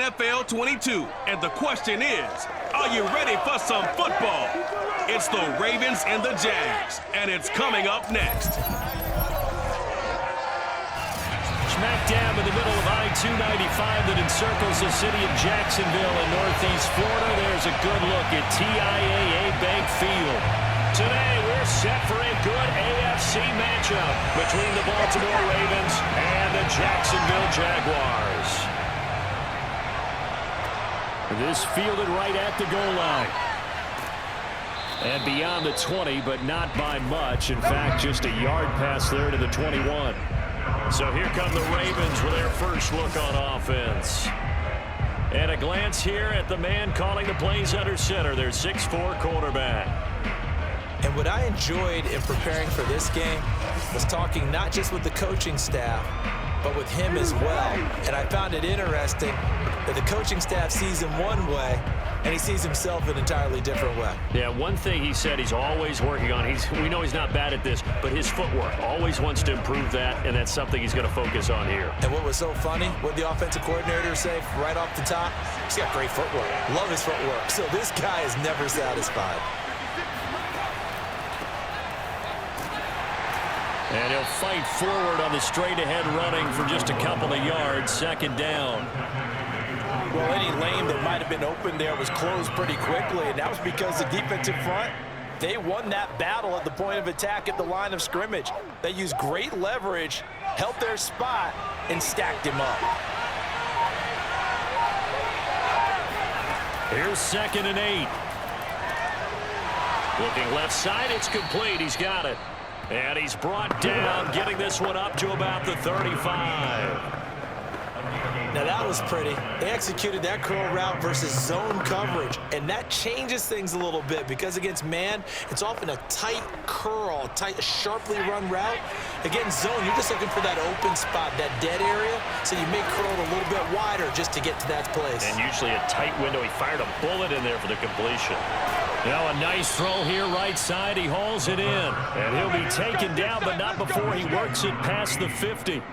NFL 22, and the question is, are you ready for some football? It's the Ravens and the Jags, and it's coming up next. Smack dab in the middle of I-295 that encircles the city of Jacksonville in northeast Florida. There's a good look at TIAA Bank Field. Today we're set for a good AFC matchup between the Baltimore Ravens and the Jacksonville Jaguars. This fielded right at the goal line. And beyond the 20, but not by much. In fact, just a yard pass there to the 21. So here come the Ravens with their first look on offense. And a glance here at the man calling the plays under center, their 6'4" quarterback. And what I enjoyed in preparing for this game was talking not just with the coaching staff, but with him as well. And I found it interesting that the coaching staff sees him one way, and he sees himself an entirely different way. Yeah, one thing he said he's always working on, we know he's not bad at this, but his footwork, always wants to improve that, and that's something he's going to focus on here. And what was so funny, what the offensive coordinator said right off the top, he's got great footwork. Love his footwork. So this guy is never satisfied. And he'll fight forward on the straight-ahead running for just a couple of yards, second down. Well, any lane that might have been open there was closed pretty quickly, and that was because the defensive front, they won that battle at the point of attack at the line of scrimmage. They used great leverage, held their spot, and stacked him up. Here's 2nd and 8. Looking left side, it's complete. He's got it. And he's brought down, getting this one up to about the 35. Now that was pretty. They executed that curl route versus zone coverage, and that changes things a little bit because against man, it's often a tight curl, tight, sharply run route. Against zone, you're just looking for that open spot, that dead area, so you may curl it a little bit wider just to get to that place. And usually a tight window. He fired a bullet in there for the completion. Now a nice throw here, right side. He hauls it in, and he'll be taken down, but not before he works it past the 50.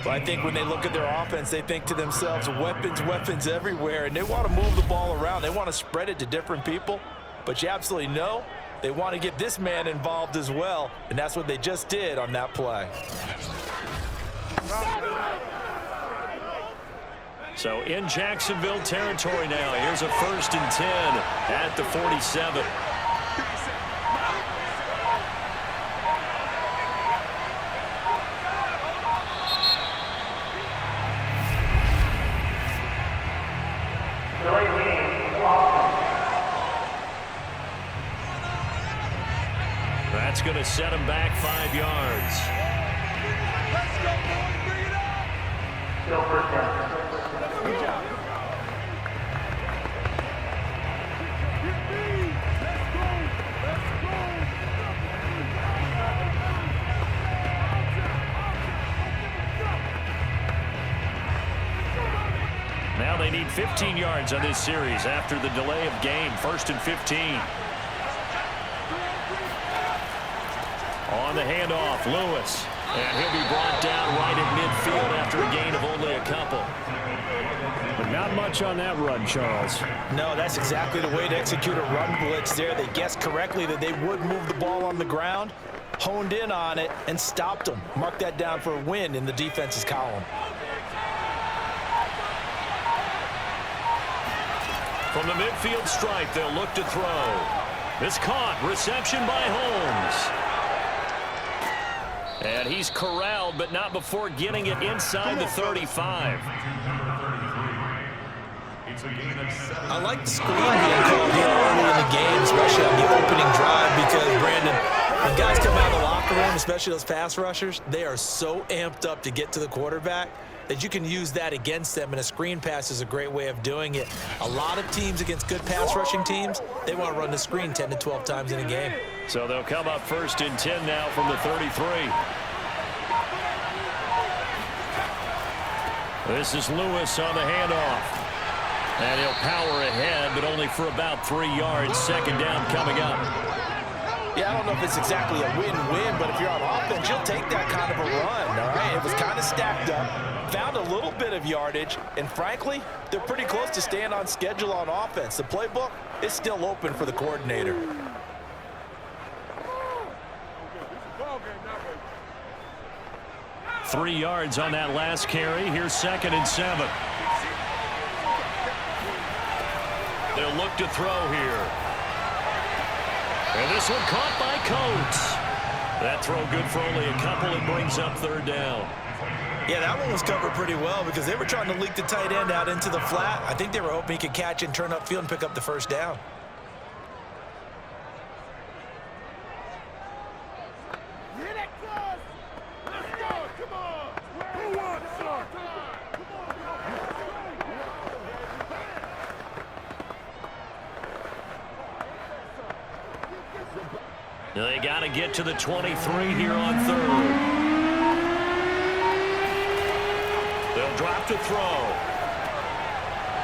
Well, I think when they look at their offense, they think to themselves, weapons, weapons everywhere, and they want to move the ball around. They want to spread it to different people, but you absolutely know they want to get this man involved as well, and that's what they just did on that play. So in Jacksonville territory now, here's a 1st and 10 at the 47. That's going to set him back 5 yards. Let's go, boys. Bring it up. Still first down. Good job. Now they need 15 yards on this series after the delay of game. 1st and 15. On the handoff, Lewis. And he'll be brought down right at midfield after a gain of only a couple. But not much on that run, Charles. No, that's exactly the way to execute a run blitz there. They guessed correctly that they would move the ball on the ground, honed in on it, and stopped them. Mark that down for a win in the defense's column. From the midfield stripe, they'll look to throw. It's caught. Reception by Holmes. And he's corralled, but not before getting it inside the 35. I like the screen being called here early in the game, especially on the opening drive, because, Brandon, when guys come out of the locker room, especially those pass rushers, they are so amped up to get to the quarterback that you can use that against them, and a screen pass is a great way of doing it. A lot of teams against good pass rushing teams, they want to run the screen 10 to 12 times in a game. So they'll come up 1st and 10 now from the 33. This is Lewis on the handoff. And he'll power ahead, but only for about 3 yards. 2nd down coming up. Yeah, I don't know if it's exactly a win-win, but if you're on offense, you'll take that kind of a run, all right? It was kind of stacked up, found a little bit of yardage, and frankly, they're pretty close to staying on schedule on offense. The playbook is still open for the coordinator. 3 yards on that last carry. Here's 2nd and 7. They'll look to throw here. And this one caught by Coates. That throw good for only a couple. It brings up 3rd down. Yeah, that one was covered pretty well because they were trying to leak the tight end out into the flat. I think they were hoping he could catch it and turn upfield and pick up the 1st down. They got to get to the 23 here on 3rd. They'll drop to throw.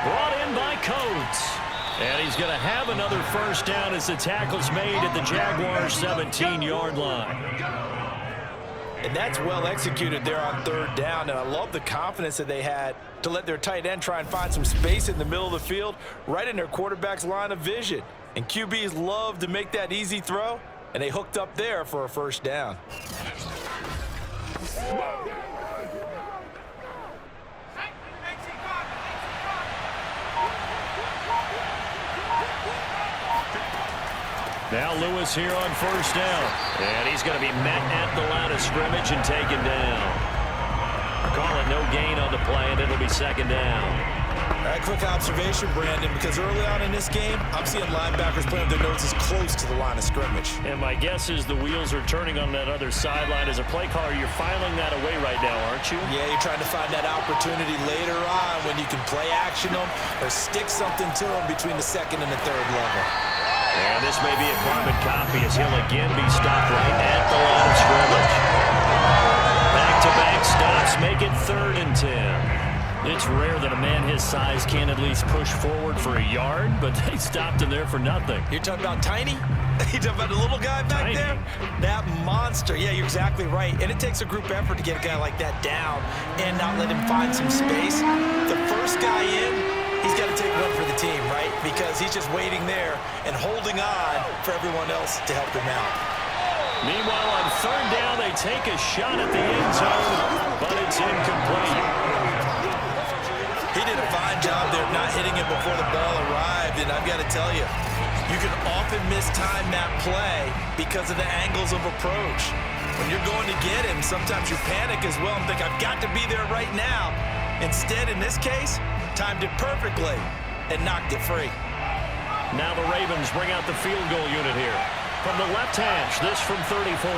Brought in by Coates. And he's going to have another 1st down as the tackle's made at the Jaguars' 17-yard line. And that's well executed there on 3rd down, and I love the confidence that they had to let their tight end try and find some space in the middle of the field, right in their quarterback's line of vision. And QBs love to make that easy throw, and they hooked up there for a 1st down. Now Lewis here on 1st down. And he's going to be met at the line of scrimmage and taken down. Call it no gain on the play, and it'll be 2nd down. All right, quick observation, Brandon, because early on in this game, I'm seeing linebackers playing with their noses close to the line of scrimmage. And my guess is the wheels are turning on that other sideline. As a play caller, you're filing that away right now, aren't you? Yeah, you're trying to find that opportunity later on when you can play action them or stick something to them between the 2nd and the 3rd level. And this may be a carbon copy as he'll again be stopped right at the line of scrimmage. Back-to-back stops make it 3rd and 10. It's rare that a man his size can at least push forward for a yard, but they stopped him there for nothing. You're talking about tiny? You talking about the little guy back Tiny. there? That monster. Yeah, you're exactly right. And it takes a group effort to get a guy like that down and not let him find some space. The first guy in, he's got to take one for the team, right? Because he's just waiting there and holding on for everyone else to help him out. Meanwhile, on 3rd down, they take a shot at the end zone, but it's incomplete. He did a fine job there of not hitting it before the ball arrived, and I've got to tell you, you can often mistime that play because of the angles of approach. When you're going to get him, sometimes you panic as well and think, I've got to be there right now. Instead, in this case, timed it perfectly and knocked it free. Now the Ravens bring out the field goal unit here. From the left hash, this from 34.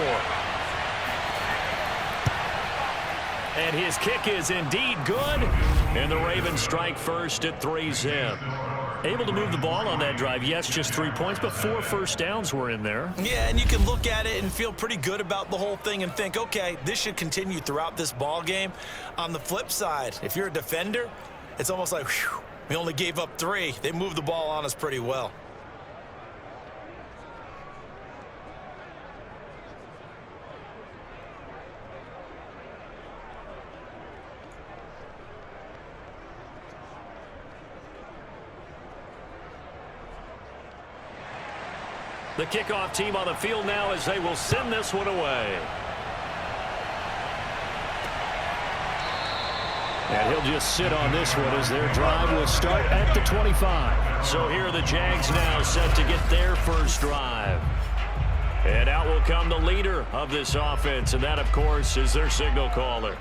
And his kick is indeed good. And the Ravens strike first at 3-zip. Able to move the ball on that drive. Yes, just 3 points, but 4 1st downs were in there. Yeah, and you can look at it and feel pretty good about the whole thing and think, okay, this should continue throughout this ball game. On the flip side, if you're a defender, it's almost like, whew, we only gave up 3. They moved the ball on us pretty well. The kickoff team on the field now as they will send this one away. And he'll just sit on this one as their drive will start at the 25. So here are the Jags now set to get their first drive. And out will come the leader of this offense, and that, of course, is their signal caller.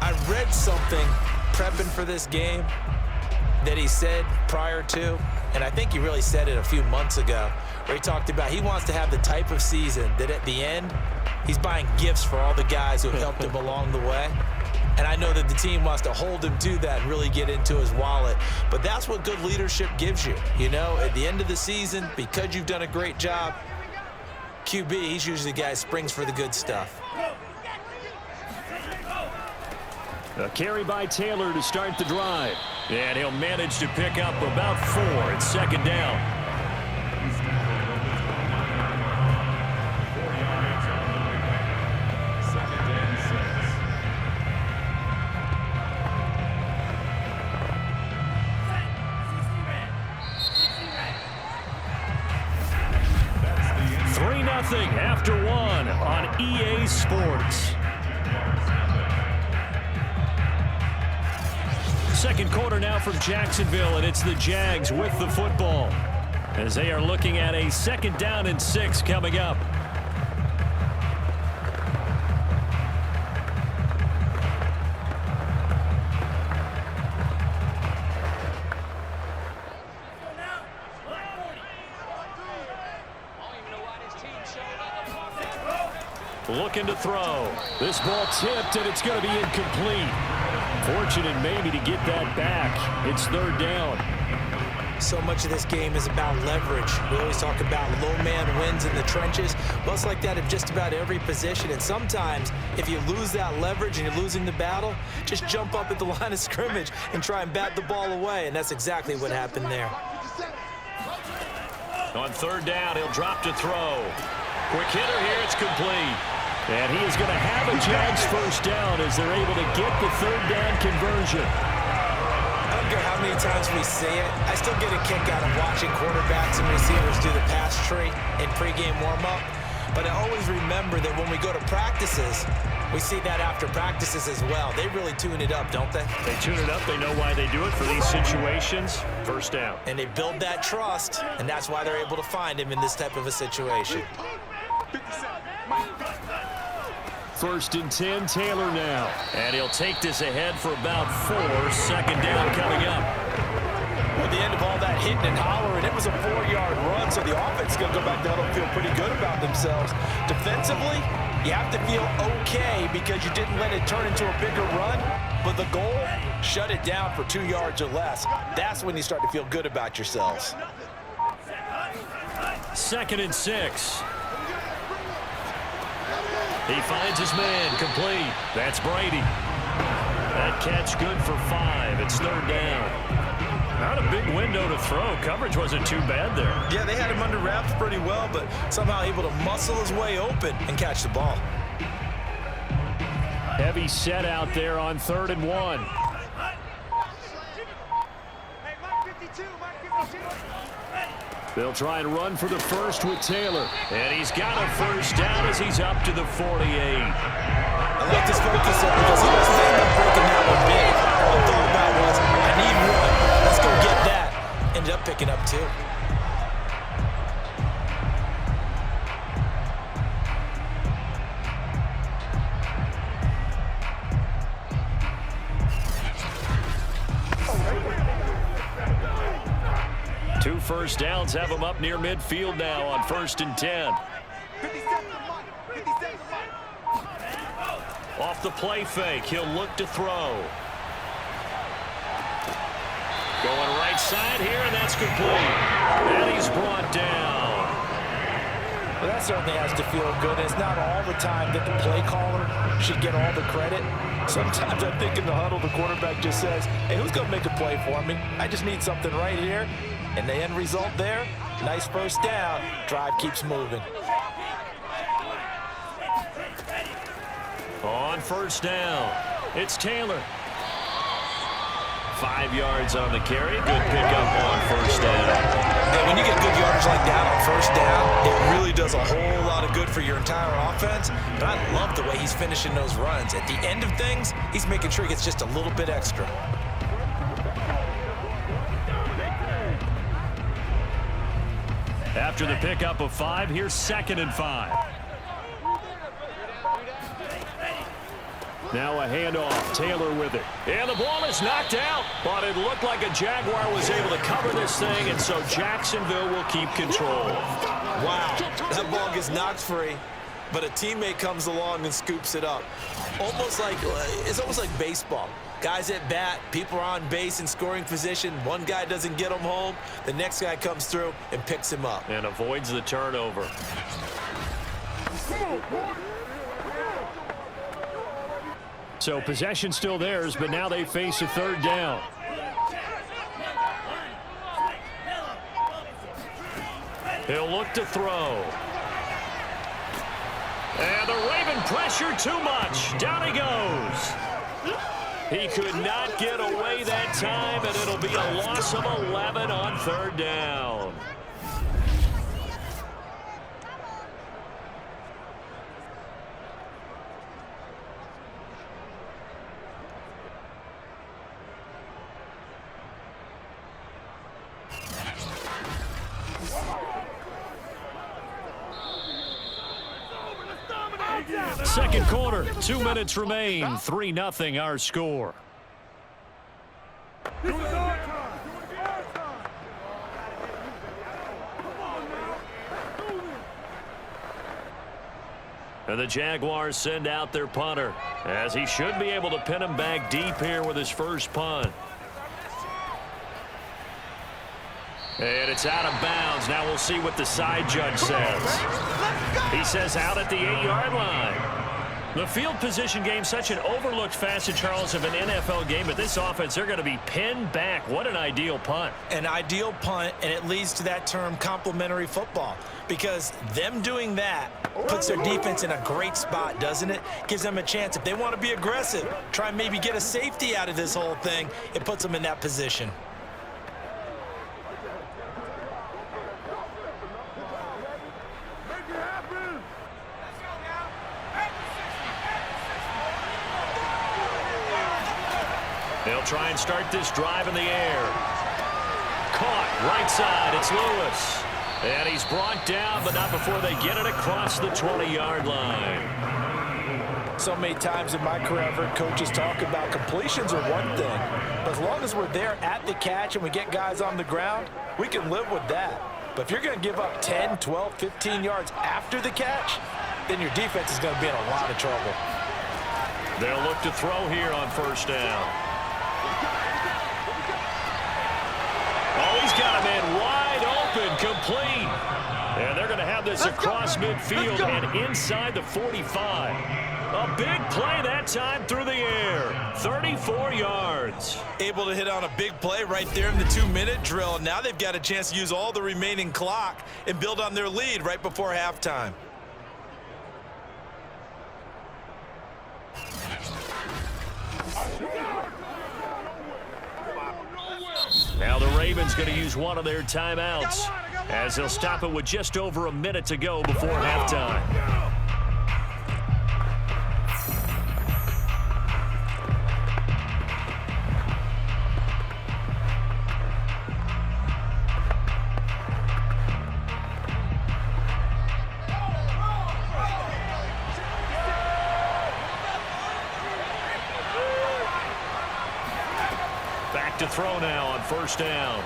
I read something prepping for this game that he said prior to, and I think he really said it a few months ago, where he talked about he wants to have the type of season that at the end, he's buying gifts for all the guys who have helped him along the way. And I know that the team wants to hold him to that and really get into his wallet. But that's what good leadership gives you. You know, at the end of the season, because you've done a great job, QB, he's usually the guy who springs for the good stuff. A carry by Taylor to start the drive. And he'll manage to pick up about 4. It's 2nd down. after one on EA Sports. Second quarter now from Jacksonville, and it's the Jags with the football as they are looking at a 2nd down and 6 coming up. Looking to throw. This ball tipped, and it's going to be incomplete. Fortunate maybe to get that back. It's 3rd down. So much of this game is about leverage. We always talk about low man wins in the trenches. Well, it's like that in just about every position. And sometimes, if you lose that leverage and you're losing the battle, just jump up at the line of scrimmage and try and bat the ball away. And that's exactly what happened there. On 3rd down, he'll drop to throw. Quick hitter here, it's complete. And he is going to have a Jags 1st down as they're able to get the 3rd down conversion. I don't care how many times we see it. I still get a kick out of watching quarterbacks and receivers do the pass tree in pregame warm-up. But I always remember that when we go to practices, we see that after practices as well. They really tune it up, don't they? They tune it up. They know why they do it for these situations. 1st down. And they build that trust, and that's why they're able to find him in this type of a situation. 1st and 10, Taylor now. And he'll take this ahead for about 4. 2nd down coming up. At the end of all that hitting and hollering, it was a 4-yard run, so the offense is going to go back down and feel pretty good about themselves. Defensively, you have to feel okay because you didn't let it turn into a bigger run, but the goal, shut it down for 2 yards or less. That's when you start to feel good about yourselves. 2nd and 6. He finds his man, complete. That's Brady. That catch good for 5. It's 3rd down. Not a big window to throw. Coverage wasn't too bad there. Yeah, they had him under wraps pretty well, but somehow able to muscle his way open and catch the ball. Heavy set out there on 3rd and 1. They'll try and run for the 1st with Taylor. And he's got a 1st down as he's up to the 48. I like this focus because he wasn't thinking about breaking that one big. All he thought about was, I need 1. Let's go get that. Ended up picking up 2. Two 1st downs have him up near midfield now on 1st and 10. Off the play fake, he'll look to throw. Going right side here, and that's complete. And he's brought down. Well, that certainly has to feel good. It's not all the time that the play caller should get all the credit. Sometimes I think in the huddle, the quarterback just says, hey, who's going to make a play for me? I just need something right here. And the end result there, nice 1st down. Drive keeps moving. On 1st down, it's Taylor. 5 yards on the carry. Good pickup on 1st down. And when you get good yardage like that on 1st down, it really does a whole lot of good for your entire offense. But I love the way he's finishing those runs. At the end of things, he's making sure he gets just a little bit extra. After the pickup of 5, here's 2nd and 5. Now a handoff. Taylor with it. And the ball is knocked out. But it looked like a Jaguar was able to cover this thing, and so Jacksonville will keep control. Wow, that ball gets knocked free, but a teammate comes along and scoops it up. It's almost like baseball. Guys at bat, people are on base in scoring position. One guy doesn't get him home. The next guy comes through and picks him up. And avoids the turnover. So possession still theirs, but now they face a 3rd down. He'll look to throw. And the Raven pressure too much. Down he goes. He could not get away that time, and it'll be a loss of 11 on 3rd down. second quarter. 2 minutes remain. 3-0 our score. And the Jaguars send out their punter, as he should be able to pin him back deep here with his first punt. And it's out of bounds. Now we'll see what the side judge says. He says out at the 8-yard line. The field position game, such an overlooked facet, Charles, of an NFL game. But this offense, they're going to be pinned back. What an ideal punt. An ideal punt, and it leads to that term complementary football. Because them doing that puts their defense in a great spot, doesn't it? Gives them a chance. If they want to be aggressive, try and maybe get a safety out of this whole thing, it puts them in that position. They'll try and start this drive in the air. Caught right side. It's Lewis. And he's brought down, but not before they get it across the 20-yard line. So many times in my career, I've heard coaches talk about completions are one thing. But as long as we're there at the catch and we get guys on the ground, we can live with that. But if you're going to give up 10, 12, 15 yards after the catch, then your defense is going to be in a lot of trouble. They'll look to throw here on first down. Oh, he's got him in wide open, complete. And they're going to have this across midfield and inside the 45. A big play that time through the air. 34 yards. Able to hit on a big play right there in the 2-minute drill. Now they've got a chance to use all the remaining clock and build on their lead right before halftime. Now the Ravens going to use one of their timeouts, as they'll stop it with just over a minute to go before halftime. To throw now on first down.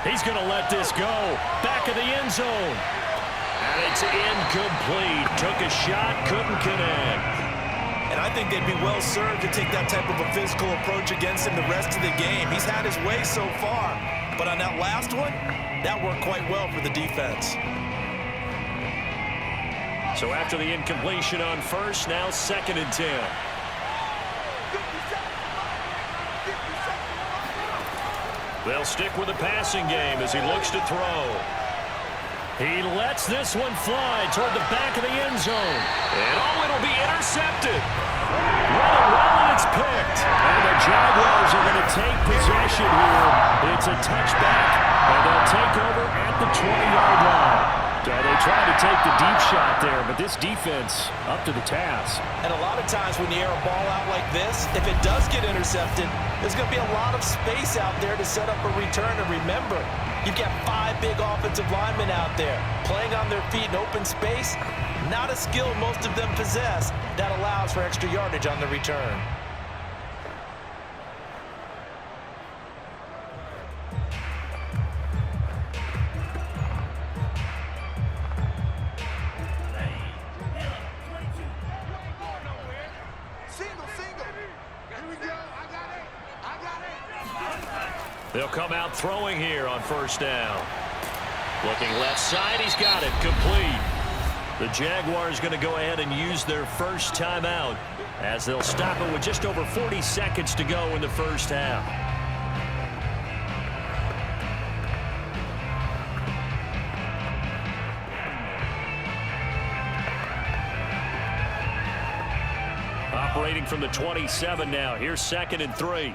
He's going to let this go. Back of the end zone. And it's incomplete. Took a shot, couldn't connect. And I think they'd be well served to take that type of a physical approach against him the rest of the game. He's had his way so far. But on that last one, that worked quite well for the defense. So after the incompletion on first, now 2nd and 10. They'll stick with the passing game as he looks to throw. He lets this one fly toward the back of the end zone. And it'll be intercepted. Running well, and it's picked. And the Jaguars are going to take possession here. It's a touchback, and they'll take over at the 20-yard line. They tried to take the deep shot there, but this defense up to the task. And a lot of times when you air a ball out like this, if it does get intercepted, there's going to be a lot of space out there to set up a return. And remember, you've got 5 big offensive linemen out there playing on their feet in open space. Not a skill most of them possess that allows for extra yardage on the return. They'll come out throwing here on first down. Looking left side, he's got it, complete. The Jaguars going to go ahead and use their first timeout, as they'll stop it with just over 40 seconds to go in the first half. Operating from the 27 now. Here's 2nd and 3.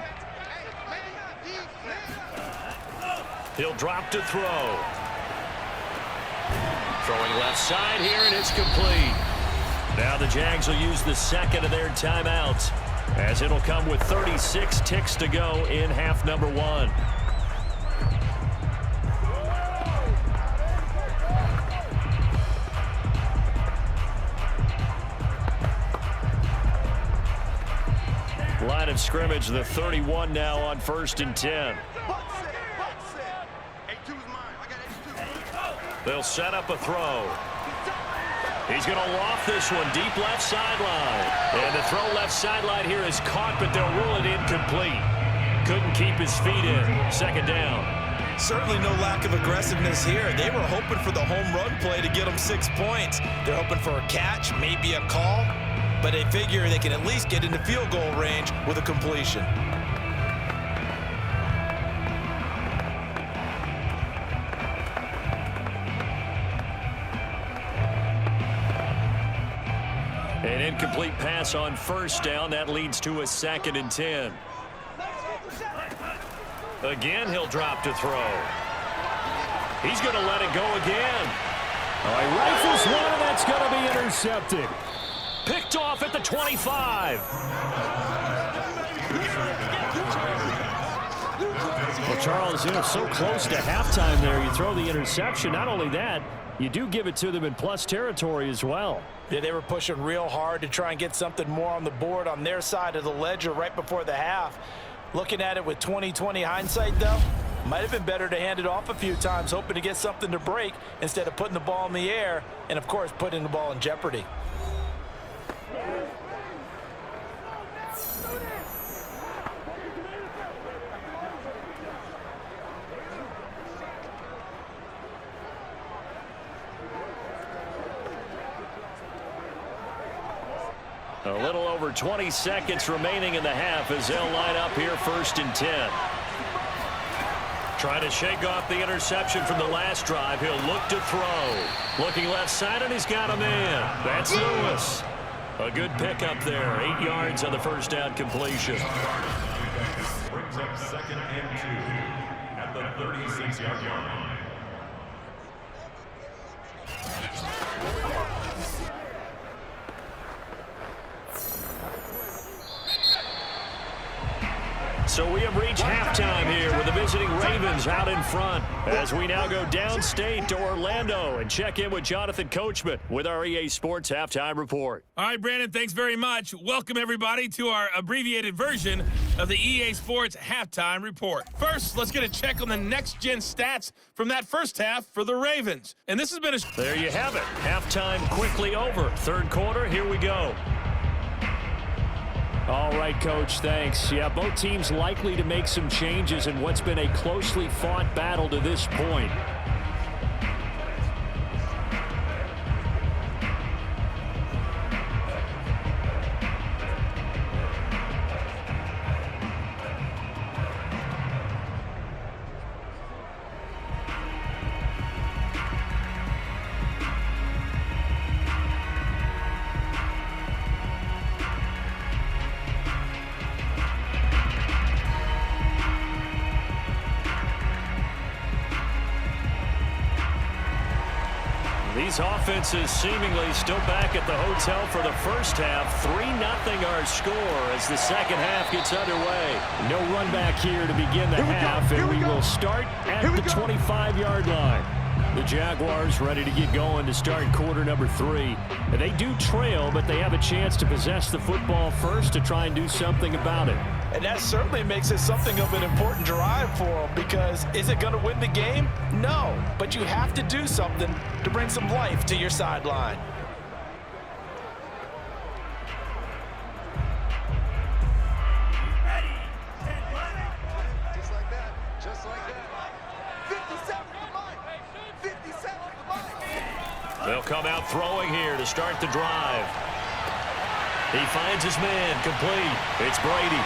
He'll drop to throw. Throwing left side here, and it's complete. Now the Jags will use the 2nd of their timeouts, as it'll come with 36 ticks to go in half number 1. of scrimmage, the 31 now on 1st and 10. They'll set up a throw. He's going to loft this one deep left sideline. And the throw left sideline here is caught, but they'll rule it incomplete. Couldn't keep his feet in. 2nd down. Certainly no lack of aggressiveness here. They were hoping for the home run play to get them 6 points. They're hoping for a catch, maybe a call, but they figure they can at least get into field goal range with a completion. An incomplete pass on 1st down. That leads to a 2nd and 10. Again, he'll drop to throw. He's going to let it go again. All right, rifles one, and that's going to be intercepted. Picked off at the 25. Well, Charles, so close to halftime there. You throw the interception. Not only that, you do give it to them in plus territory as well. Yeah, they were pushing real hard to try and get something more on the board on their side of the ledger right before the half. Looking at it with 20/20 hindsight, though, might have been better to hand it off a few times, hoping to get something to break instead of putting the ball in the air and, of course, putting the ball in jeopardy. A little over 20 seconds remaining in the half as they'll line up here 1st and 10. Trying to shake off the interception from the last drive. He'll look to throw. Looking left side, and he's got a man. That's Lewis. A good pickup there. 8 yards on the 1st down completion. Brings up 2nd and 2 at the 36-yard line. So we have reached halftime here with the visiting Ravens out in front as we now go downstate to Orlando and check in with Jonathan Coachman with our EA Sports Halftime Report. All right, Brandon, thanks very much. Welcome, everybody, to our abbreviated version of the EA Sports Halftime Report. First, let's get a check on the next-gen stats from that first half for the Ravens. And this has been a... There you have it. Halftime quickly over. 3rd quarter, here we go. All right, Coach, thanks. Yeah, both teams likely to make some changes in what's been a closely fought battle to this point. These offenses seemingly still back at the hotel for the first half. 3-0 our score as the 2nd half gets underway. No run back here to begin the half, and we will start at the 25-yard line. The Jaguars ready to get going to start quarter number 3. And they do trail, but they have a chance to possess the football first to try and do something about it. And that certainly makes it something of an important drive for them, because is it going to win the game? No, but you have to do something to bring some life to your sideline. Just like that. Just like that. 57 to mine. 57 to mine. They'll come out throwing here to start the drive. He finds his man, complete. It's Brady.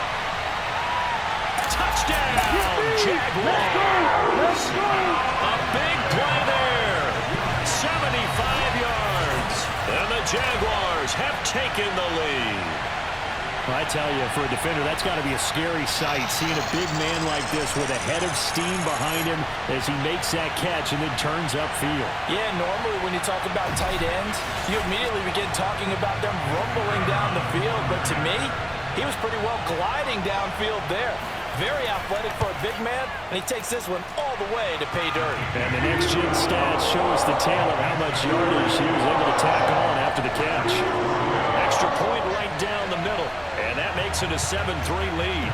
Touchdown, Jaguars! A big play there. 75 yards. And the Jaguars have taken the lead. Well, I tell you, for a defender, that's got to be a scary sight, seeing a big man like this with a head of steam behind him as he makes that catch and then turns upfield. Yeah, normally when you talk about tight ends, you immediately begin talking about them rumbling down the field. But to me, he was pretty well gliding downfield there. Very athletic for a big man, and he takes this one all the way to pay dirt. And the next-gen stats shows the tale of how much yardage he was able to tack on after the catch. Extra point right down the middle, and that makes makes it a 7-3 lead.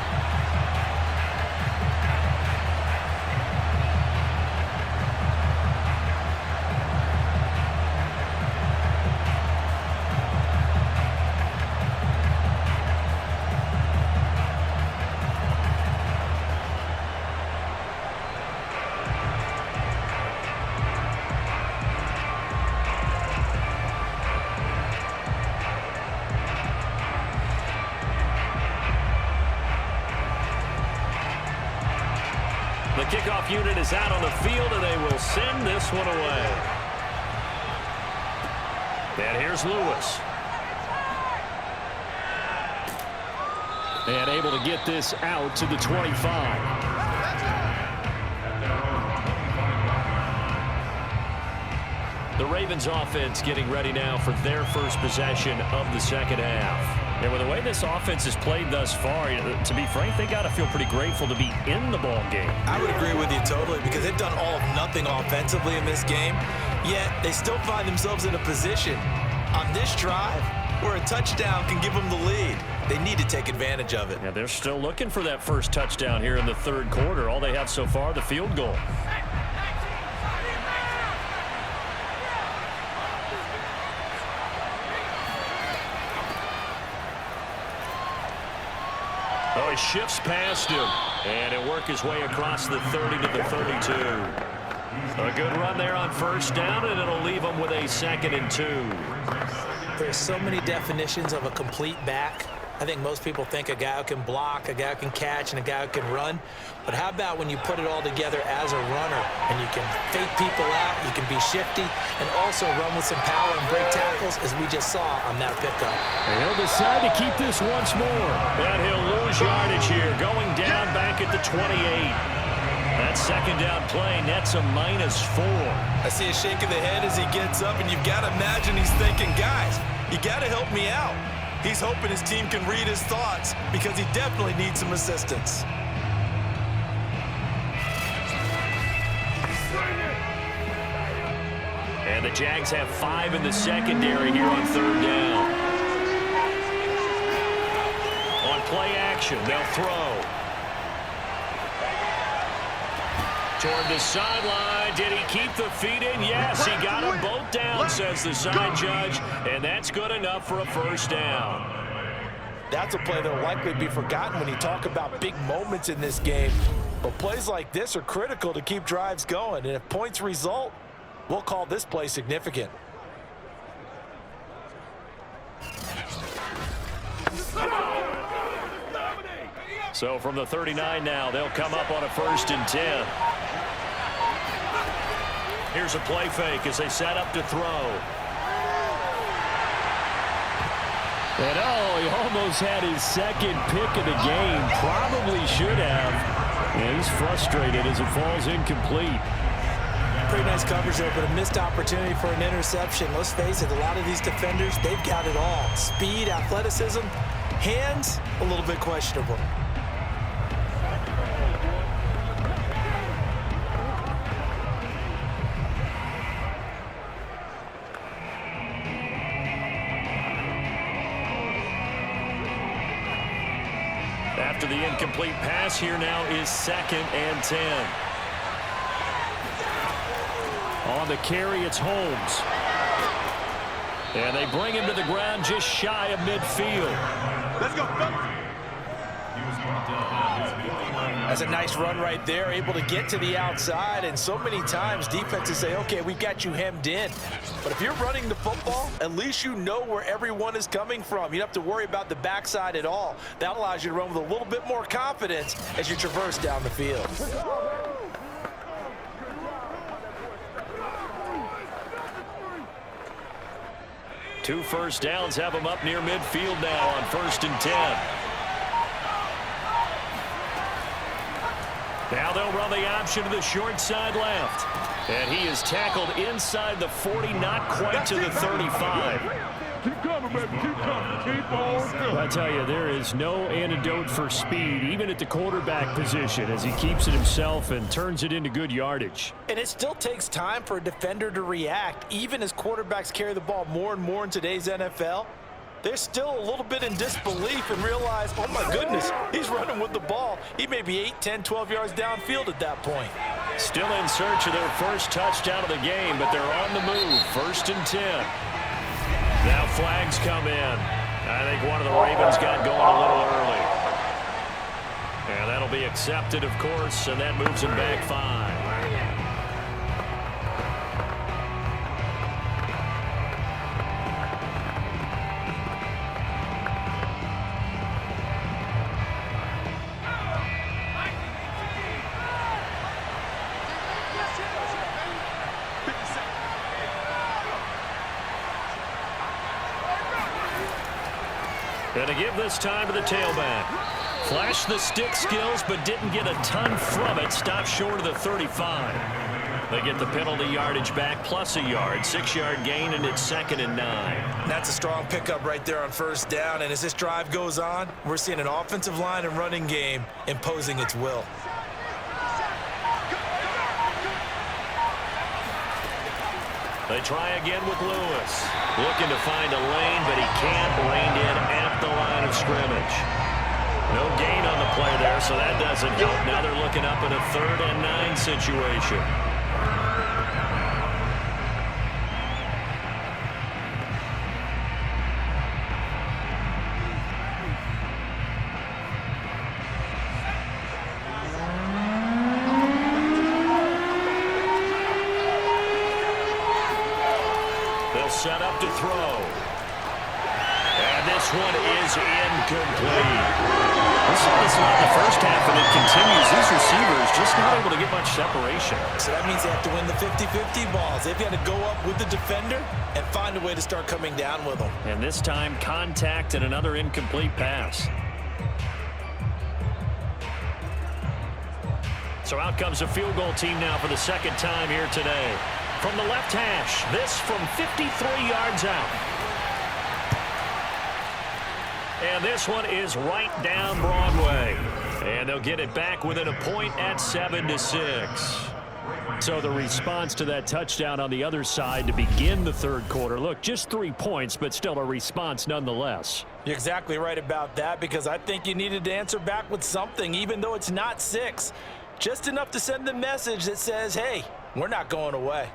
The kickoff unit is out on the field, and they will send this one away. And here's Lewis. And able to get this out to the 25. The Ravens offense getting ready now for their first possession of the second half. And with the way this offense has played thus far, to be frank, they got to feel pretty grateful to be in the ball game. I would agree with you totally, because they've done all of nothing offensively in this game, yet they still find themselves in a position on this drive where a touchdown can give them the lead. They need to take advantage of it. Yeah, they're still looking for that first touchdown here in the third quarter. All they have so far, the field goal. Oh, he shifts past him, and he'll work his way across the 30 to the 32. A good run there on first down, and it'll leave him with a 2nd and 2. There's so many definitions of a complete back. I think most people think a guy who can block, a guy who can catch, and a guy who can run. But how about when you put it all together as a runner, and you can fake people out, you can be shifty, and also run with some power and break tackles, as we just saw on that pickup. And he'll decide to keep this once more. And he'll lose yardage here, going down back at the 28. That second down play nets a -4. I see a shake of the head as he gets up, and you've got to imagine he's thinking, guys, you got to help me out. He's hoping his team can read his thoughts, because he definitely needs some assistance. And the Jags have 5 in the secondary here on third down. On play action, they'll throw. Toward the sideline. Did he keep the feet in? Yes, he got them both down, says the side judge, and that's good enough for a first down. That's a play that will likely be forgotten when you talk about big moments in this game. But plays like this are critical to keep drives going, and if points result, we'll call this play significant. So from the 39 now, they'll come up on a 1st and 10. Here's a play fake as they set up to throw. And he almost had his second pick of the game. Probably should have. And he's frustrated as it falls incomplete. Pretty nice coverage there, but a missed opportunity for an interception. Let's face it, a lot of these defenders, they've got it all. Speed, athleticism, hands, a little bit questionable. After the incomplete pass, here now is 2nd and 10. On the carry, it's Holmes. And they bring him to the ground just shy of midfield. Let's go, fellas. That's a nice run right there, able to get to the outside, and so many times defenses say, okay, we got you hemmed in. But if you're running the football, at least you know where everyone is coming from. You don't have to worry about the backside at all. That allows you to run with a little bit more confidence as you traverse down the field. Two first downs have them up near midfield now on 1st and 10. Now they'll run the option to the short side left. And he is tackled inside the 40, not quite to the 35. Keep coming, baby. Keep coming. Keep on coming. I tell you, there is no antidote for speed, even at the quarterback position, as he keeps it himself and turns it into good yardage. And it still takes time for a defender to react, even as quarterbacks carry the ball more and more in today's NFL. they're still a little bit in disbelief and realize, oh my goodness, he's running with the ball. He may be 8, 10, 12 yards downfield at that point. Still in search of their first touchdown of the game, but they're on the move. 1st and 10. Now flags come in. I think one of the Ravens got going a little early. And that'll be accepted, of course, and that moves him back 5. And to give this time to the tailback. Flashed the stick skills, but didn't get a ton from it. Stopped short of the 35. They get the penalty yardage back plus a yard. 6-yard gain, and it's 2nd and 9. That's a strong pickup right there on 1st down. And as this drive goes on, we're seeing an offensive line and running game imposing its will. They try again with Lewis. Looking to find a lane, but he can't. Reined in at the line of scrimmage. No gain on the play there, so that doesn't help. Now they're looking up at a 3rd and 9 situation. Set up to throw. And this one is incomplete. We saw this a lot in the first half, and it continues. These receivers just not able to get much separation. So that means they have to win the 50-50 balls. They've got to go up with the defender and find a way to start coming down with them. And this time, contact and another incomplete pass. So out comes a field goal team now for the 2nd time here today. From the left hash, this from 53 yards out. And this one is right down Broadway. And they'll get it back within a point at 7-6. So the response to that touchdown on the other side to begin the 3rd quarter. Look, just 3 points, but still a response nonetheless. You're exactly right about that, because I think you needed to answer back with something, even though it's not 6. Just enough to send the message that says, hey, we're not going away.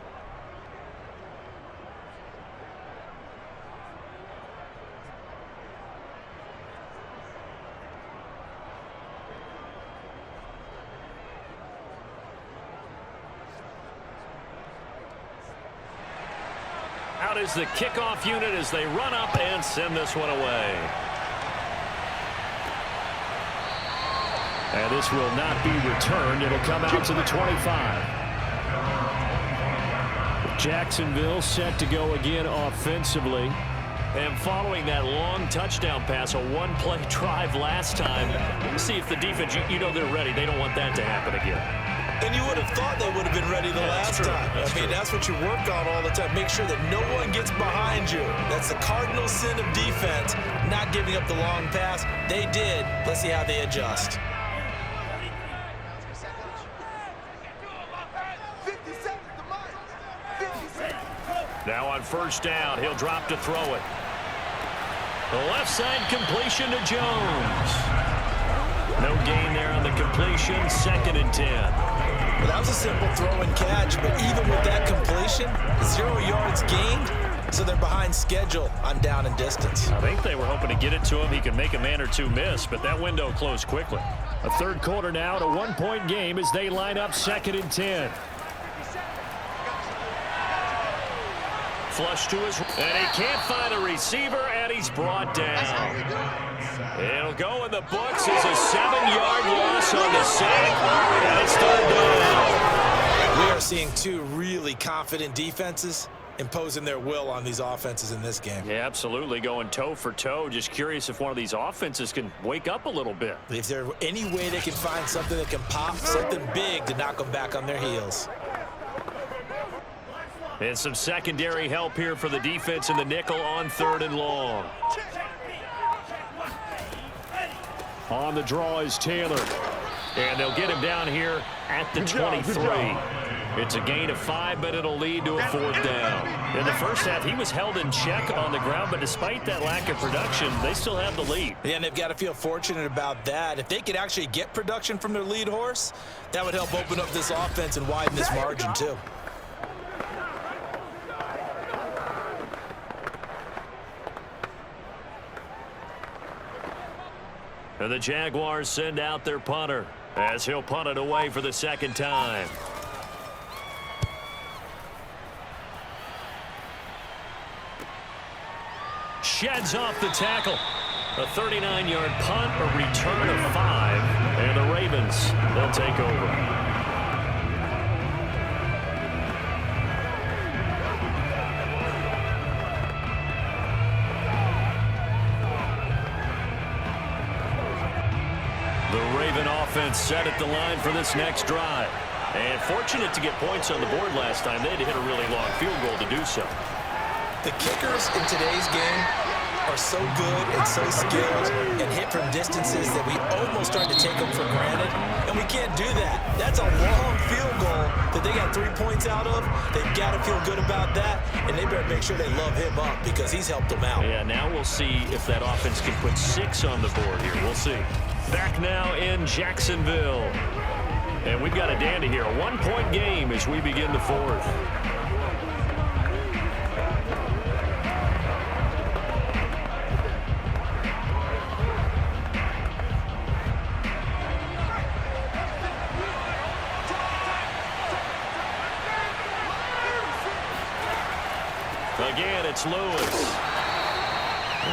Out is the kickoff unit as they run up and send this one away. And this will not be returned. It'll come out to the 25. Jacksonville set to go again offensively. And following that long touchdown pass, a one-play drive last time, let's see if the defense, you know they're ready. They don't want that to happen again. And you would have thought they would have been ready the last time. I mean, that's what you work on all the time. Make sure that no one gets behind you. That's the cardinal sin of defense, not giving up the long pass. They did. Let's see how they adjust. Now on 1st down, he'll drop to throw it. The left side completion to Jones. No gain there on the completion. 2nd and 10. Well, that was a simple throw and catch, but even with that completion, 0 yards gained, so they're behind schedule on down and distance. I think they were hoping to get it to him. He could make a man or two miss, but that window closed quickly. A 3rd quarter now, a 1-point game as they line up 2nd and 10. Flush to his, and he can't find a receiver, and he's brought down. It'll go in the books as a 7-yard loss on the sack, and it's 3rd down. We are seeing 2 really confident defenses imposing their will on these offenses in this game. Yeah, absolutely, going toe for toe. Just curious if one of these offenses can wake up a little bit. If there's any way they can find something that can pop, something big to knock them back on their heels. And some secondary help here for the defense in the nickel on 3rd and long. On the draw is Taylor. And they'll get him down here at the 23. It's a gain of 5, but it'll lead to a 4th down. In the first half, he was held in check on the ground, but despite that lack of production, they still have the lead. Yeah, and they've got to feel fortunate about that. If they could actually get production from their lead horse, that would help open up this offense and widen this margin too. And the Jaguars send out their punter as he'll punt it away for the 2nd time. Sheds off the tackle. A 39-yard punt, a return of 5, and the Ravens, they'll take over. Offense set at the line for this next drive. And fortunate to get points on the board last time. They had to hit a really long field goal to do so. The kickers in today's game are so good and so skilled and hit from distances that we almost start to take them for granted. And we can't do that. That's a long field goal that they got 3 points out of. They've got to feel good about that. And they better make sure they love him up because he's helped them out. Yeah, now we'll see if that offense can put 6 on the board here. We'll see. Back now in Jacksonville. And we've got a dandy here. A 1-point game as we begin the 4th. Again, it's Lewis.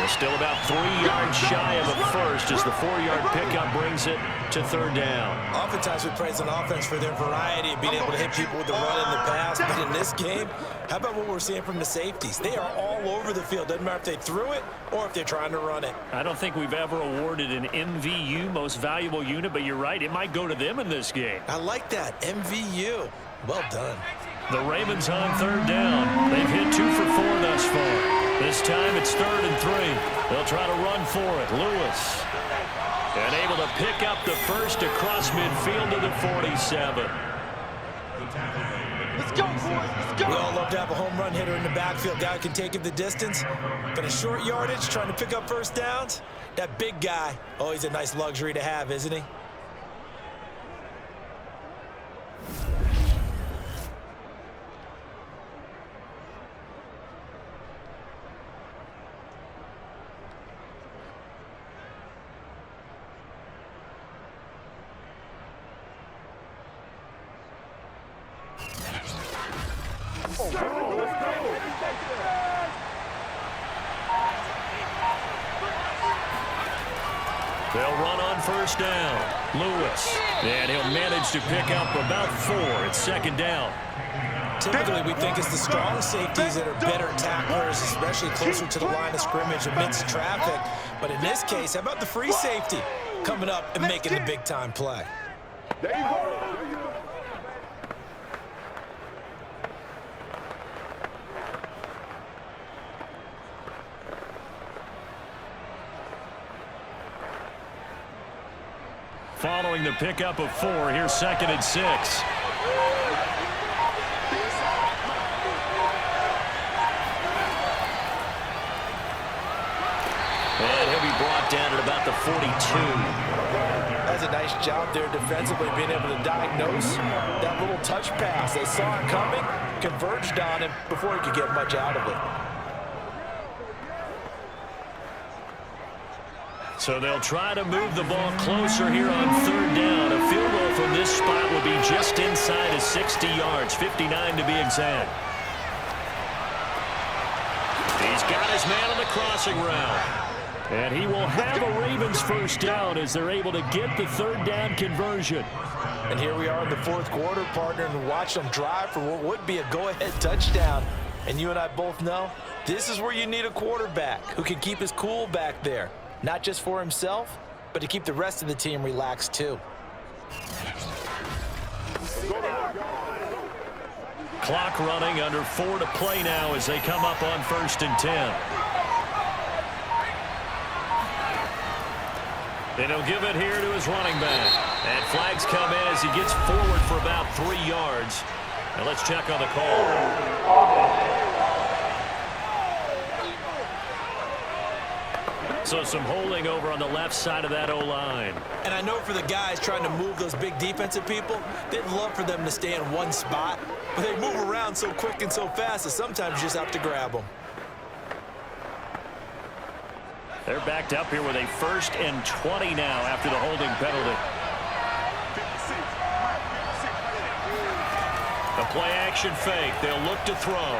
We're still about 3 yards shy of a first as the 4-yard pickup brings it to 3rd down. Oftentimes we praise an offense for their variety of being able to hit people with the run and the pass. But in this game, how about what we're seeing from the safeties? They are all over the field. Doesn't matter if they threw it or if they're trying to run it. I don't think we've ever awarded an MVU, most valuable unit, but you're right. It might go to them in this game. I like that. MVU. Well done. The Ravens on 3rd down. They've hit 2 for 4 thus far. This time it's 3rd and 3. They'll try to run for it. Lewis. And able to pick up the first across midfield to the 47. Let's go, boys. Let's go. We all love to have a home run hitter in the backfield. Guy who can take it the distance. But a short yardage, trying to pick up first downs. That big guy, always a nice luxury to have, isn't he? They'll run on first down. Lewis. And he'll manage to pick up about 4. It's 2nd down. Typically, we think it's the strong safeties that are better tacklers, especially closer to the line of scrimmage amidst traffic. But in this case, how about the free safety coming up and making the big-time play? There you go. Following the pickup of 4, here's 2nd and 6. And he'll be brought down at about the 42. That's a nice job there defensively, being able to diagnose that little touch pass. They saw it coming, converged on him before he could get much out of it. So they'll try to move the ball closer here on 3rd down. A field goal from this spot will be just inside of 60 yards, 59 to be exact. He's got his man on the crossing route. And he will have a Ravens first down as they're able to get the 3rd down conversion. And here we are in the 4th quarter, partner, and watch them drive for what would be a go-ahead touchdown. And you and I both know this is where you need a quarterback who can keep his cool back there. Not just for himself, but to keep the rest of the team relaxed too. Clock running, under 4 to play now as they come up on 1st and 10. And he'll give it here to his running back. And flags come in as he gets forward for about 3 yards. Now let's check on the call. So some holding over on the left side of that O-line. And I know for the guys trying to move those big defensive people, they'd love for them to stay in one spot, but they move around so quick and so fast that sometimes you just have to grab them. They're backed up here with a 1st and 20 now after the holding penalty. A play-action fake. They'll look to throw.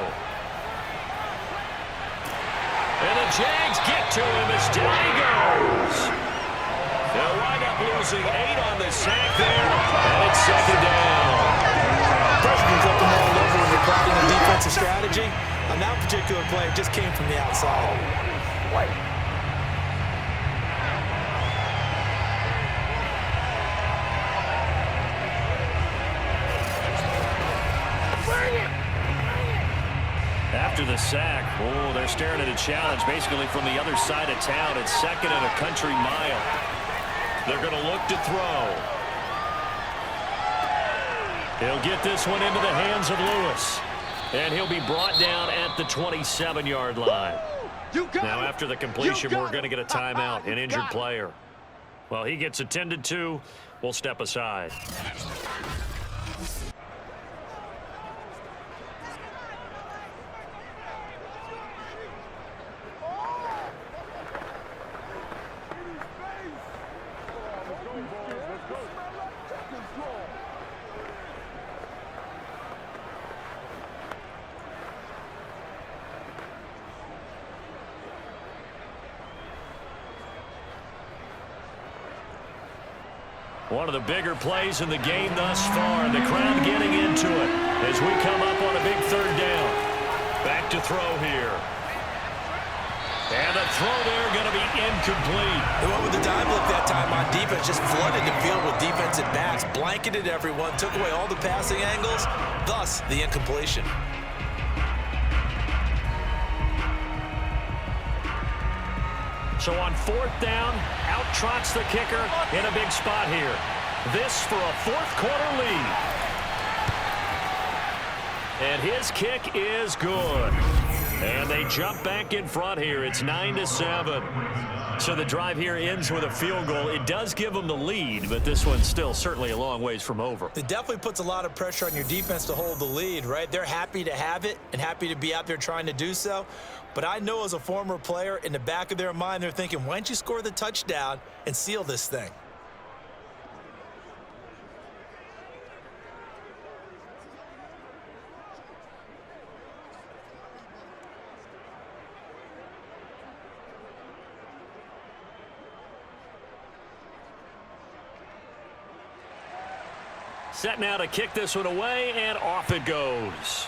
And the Jags get to him as down he goes. They'll wind up losing 8 on the sack there, and it's 2nd down. Pressure can flip them all over when you're plotting a defensive strategy. On that particular play, it just came from the outside. After the sack, oh, they're staring at a challenge basically from the other side of town. It's 2nd and a country mile. They're going to look to throw. He'll get this one into the hands of Lewis. And he'll be brought down at the 27-yard line. Now after the completion, we're going to get a timeout, an injured player. Well, he gets attended to. We'll step aside. One of the bigger plays in the game thus far. The crowd getting into it as we come up on a big 3rd down. Back to throw here. And the throw there going to be incomplete. They went with the dime look that time on defense. Just flooded the field with defensive backs. Blanketed everyone. Took away all the passing angles. Thus, the incompletion. So on 4th down, out trots the kicker in a big spot here. This for a 4th quarter lead. And his kick is good. And they jump back in front here. It's 9-7. So the drive here ends with a field goal. It does give them the lead, but this one's still certainly a long ways from over. It definitely puts a lot of pressure on your defense to hold the lead, right? They're happy to have it and happy to be out there trying to do so. But I know as a former player, in the back of their mind, they're thinking, why don't you score the touchdown and seal this thing? Set now to kick this one away, and off it goes.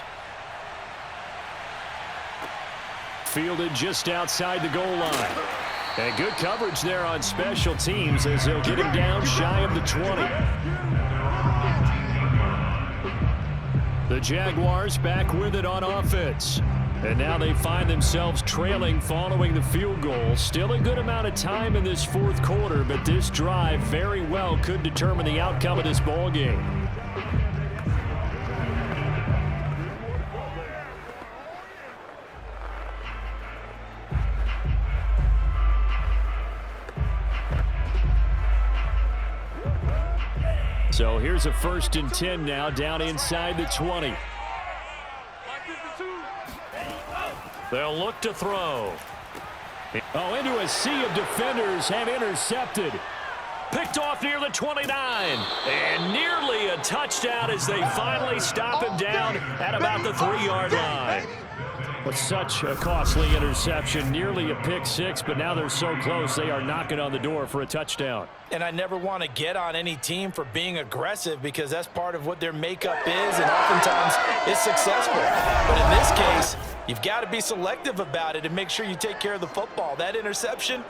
Fielded just outside the goal line. And good coverage there on special teams as they'll get him down shy of the 20. The Jaguars back with it on offense. And now they find themselves trailing following the field goal. Still a good amount of time in this 4th quarter, but this drive very well could determine the outcome of this ball game. So here's a 1st and 10 now down inside the 20. They'll look to throw. Oh, into a sea of defenders and intercepted. Picked off near the 29. And nearly a touchdown as they finally stop him down at about the 3-yard line. But such a costly interception, nearly a pick six, but now they're so close they are knocking on the door for a touchdown. And I never want to get on any team for being aggressive because that's part of what their makeup is, and oftentimes it's successful. But in this case, you've got to be selective about it and make sure you take care of the football. That interception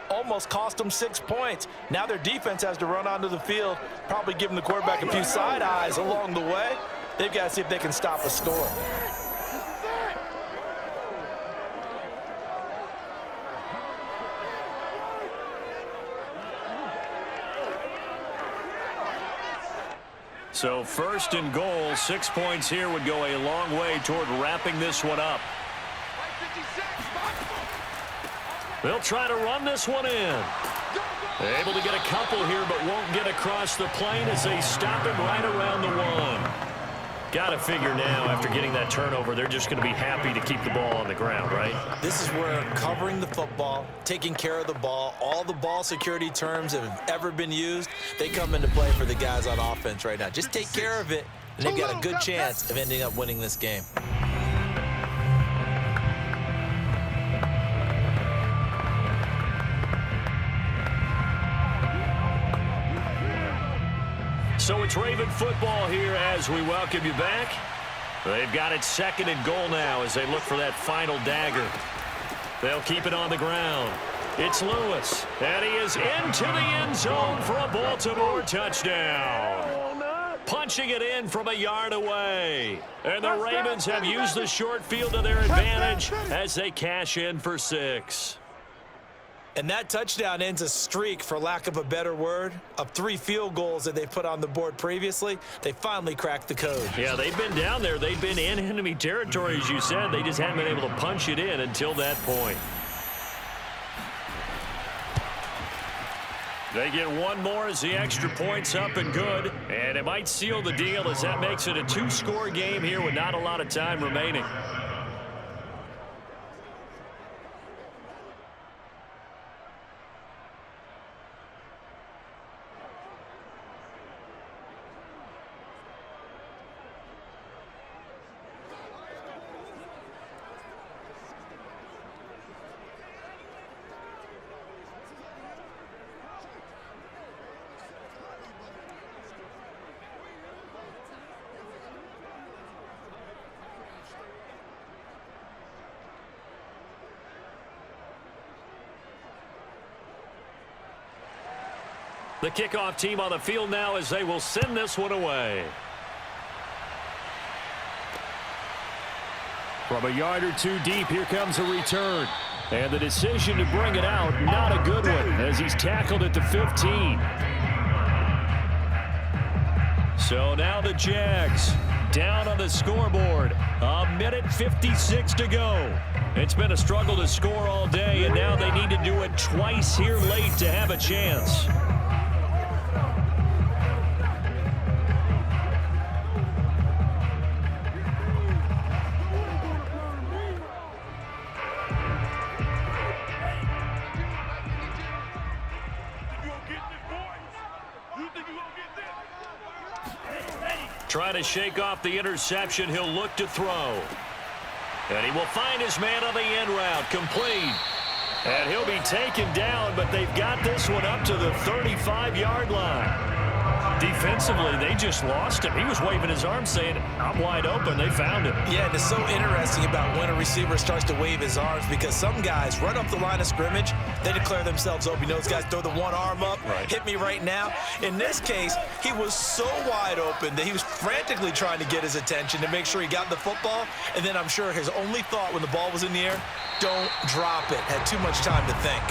almost cost them 6 points. Now their defense has to run onto the field, probably giving the quarterback a few side eyes along the way. They've got to see if they can stop a score. So first and goal, 6 points here would go a long way toward wrapping this one up. They'll try to run this one in. They're able to get a couple here, but won't get across the plane as they stop him right around the 1. Got to figure now, after getting that turnover, they're just going to be happy to keep the ball on the ground, right? This is where covering the football, taking care of the ball, all the ball security terms that have ever been used, they come into play for the guys on offense right now. Just take care of it, and they've got a good chance of ending up winning this game. So it's Raven football here as we welcome you back. They've got it 2nd and goal now as they look for that final dagger. They'll keep it on the ground. It's Lewis, and he is into the end zone for a Baltimore touchdown. Punching it in from a yard away. And the Ravens have used the short field to their advantage as they cash in for 6. And that touchdown ends a streak, for lack of a better word, of 3 field goals that they put on the board previously. They finally cracked the code. Yeah, they've been down there. They've been in enemy territory, as you said. They just haven't been able to punch it in until that point. They get one more as the extra point's up and good. And it might seal the deal as that makes it a 2-score game here with not a lot of time remaining. The kickoff team on the field now as they will send this one away. From a yard or 2 deep, here comes a return. And the decision to bring it out, not a good one, as he's tackled at the 15. So now the Jags down on the scoreboard. 1:56 to go. It's been a struggle to score all day, and now they need to do it twice here late to have a chance. Trying to shake off the interception. He'll look to throw. And he will find his man on the end route. Complete. And he'll be taken down, but they've got this one up to the 35-yard line. Defensively, they just lost him. He was waving his arms saying, I'm wide open. They found him. Yeah, and it's so interesting about when a receiver starts to wave his arms, because some guys run up the line of scrimmage, they declare themselves open. You know, those guys throw the one arm up, hit me right now. In this case, he was so wide open that he was frantically trying to get his attention to make sure he got the football, and then I'm sure his only thought when the ball was in the air, don't drop it. Had too much time to think.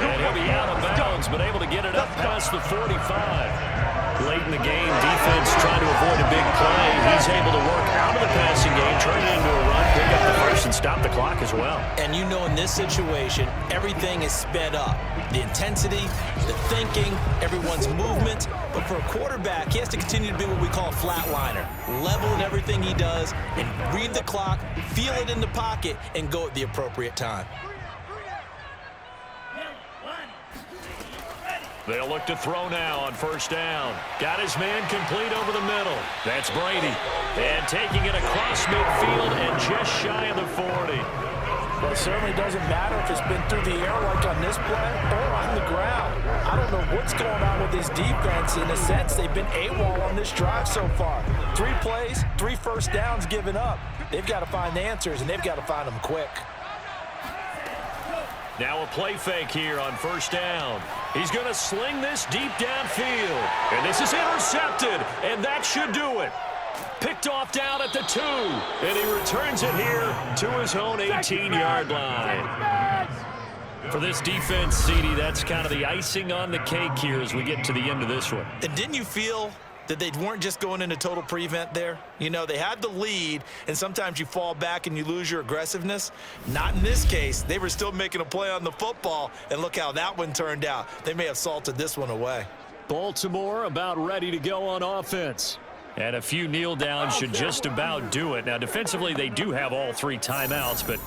And he'll be out of bounds, but able to get it up past the 45. Late in the game, defense trying to avoid a big play. He's able to work out of the passing game, turn it into a run, pick up the first, and stop the clock as well. And you know, in this situation, everything is sped up. The intensity, the thinking, everyone's movement. But for a quarterback, he has to continue to be what we call a flatliner. Level in everything he does, and read the clock, feel it in the pocket, and go at the appropriate time. They'll look to throw now on first down. Got his man complete over the middle. That's Brady. And taking it across midfield and just shy of the 40. But it certainly doesn't matter if it's been through the air like on this play or on the ground. I don't know what's going on with this defense. In a sense, they've been AWOL on this drive so far. 3 plays, 3 first downs given up. They've got to find the answers, and they've got to find them quick. Now a play fake here on first down. He's going to sling this deep downfield. And this is intercepted, and that should do it. Picked off down at the 2, and he returns it here to his own 18-yard line. For this defense, CD, that's kind of the icing on the cake here as we get to the end of this one. And didn't you feel that they weren't just going into total prevent there. You know, they had the lead, and sometimes you fall back and you lose your aggressiveness. Not in this case. They were still making a play on the football, and look how that one turned out. They may have salted this one away. Baltimore about ready to go on offense. And a few kneel downs should just about do it. Now, defensively, they do have all 3 timeouts, but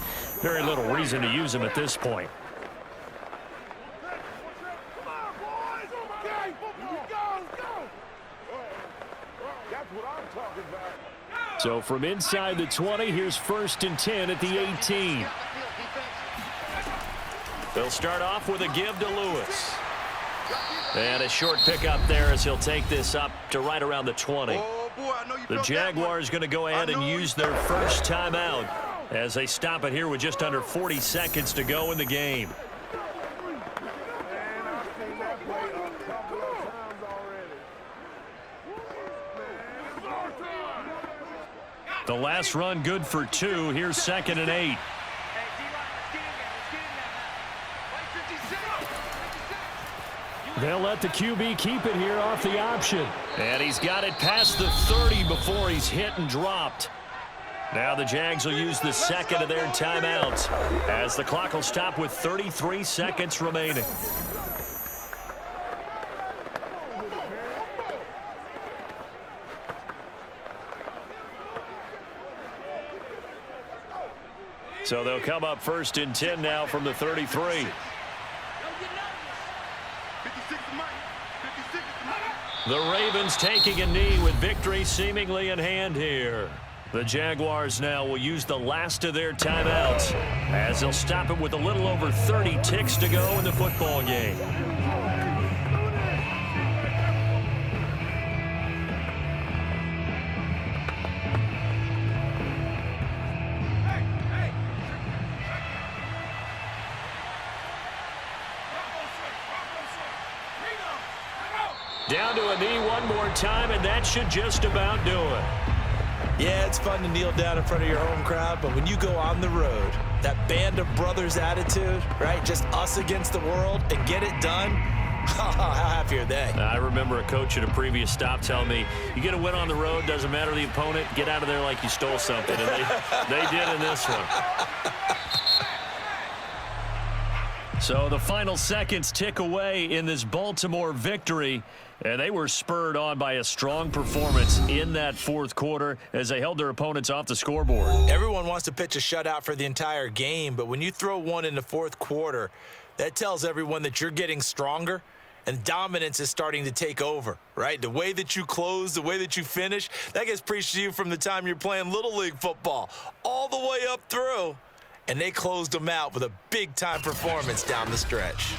very little reason to use them at this point. So from inside the 20, here's 1st and 10 at the 18. They'll start off with a give to Lewis. And a short pickup there as he'll take this up to right around the 20. The Jaguars going to go ahead and use their first timeout as they stop it here with just under 40 seconds to go in the game. The last run good for 2. Here's 2nd and 8. They'll let the QB keep it here off the option. And he's got it past the 30 before he's hit and dropped. Now the Jags will use the 2nd of their timeouts as the clock will stop with 33 seconds remaining. So they'll come up 1st and 10 now from the 33. The Ravens taking a knee with victory seemingly in hand here. The Jaguars now will use the last of their timeouts as they'll stop it with a little over 30 ticks to go in the football game. Down to a knee one more time, and that should just about do it. Yeah, it's fun to kneel down in front of your home crowd, but when you go on the road, that band of brothers attitude, right, just us against the world, and get it done, how happy are they? I remember a coach at a previous stop telling me, you get a win on the road, doesn't matter the opponent, get out of there like you stole something, and they did in this one. So the final seconds tick away in this Baltimore victory, and they were spurred on by a strong performance in that 4th quarter as they held their opponents off the scoreboard. Everyone wants to pitch a shutout for the entire game, but when you throw one in the 4th quarter, that tells everyone that you're getting stronger and dominance is starting to take over, right? The way that you close, the way that you finish, that gets preached to you from the time you're playing Little League football all the way up through. And they closed them out with a big-time performance down the stretch.